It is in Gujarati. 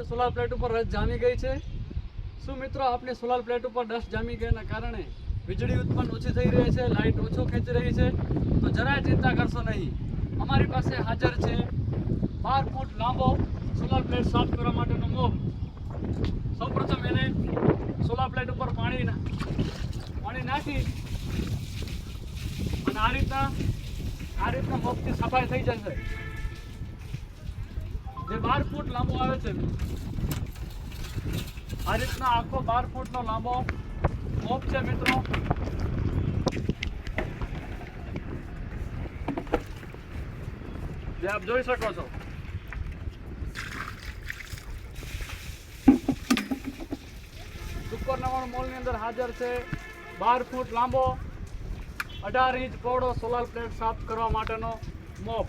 સોલાર પ્લેટ ઉપર રસ જામી ગઈ છે। શું મિત્રો આપની સોલાર પ્લેટ ઉપર ડસ્ટ જામી ગયાના કારણે વીજળી ઉત્પન્ન ઓછી થઈ રહી છે, લાઇટ ઓછો ખેંચી રહી છે? તો જરાય ચિંતા કરશો નહીં। અમારી પાસે હાજર છે 12 ફૂટ લાંબો સોલાર પ્લેટ સાફ કરવા માટેનો મોપ। સૌપ્રથમ એને સોલાર પ્લેટ ઉપર પાણી નાખી અને આ રીતના મોપથી સફાઈ થઈ જશે। જે 12 ફૂટ લાંબો આવે છે, આ રીતના આખો 12 ફૂટનો લાંબો મોપ છે મિત્રો। જે આપ જોઈ શકો છો। સુપર 99 મોલની અંદર હાજર છે 12 ફૂટ લાંબો 18 ઇંચ પહોળો સોલાર પ્લેટ સાફ કરવા માટેનો મોપ।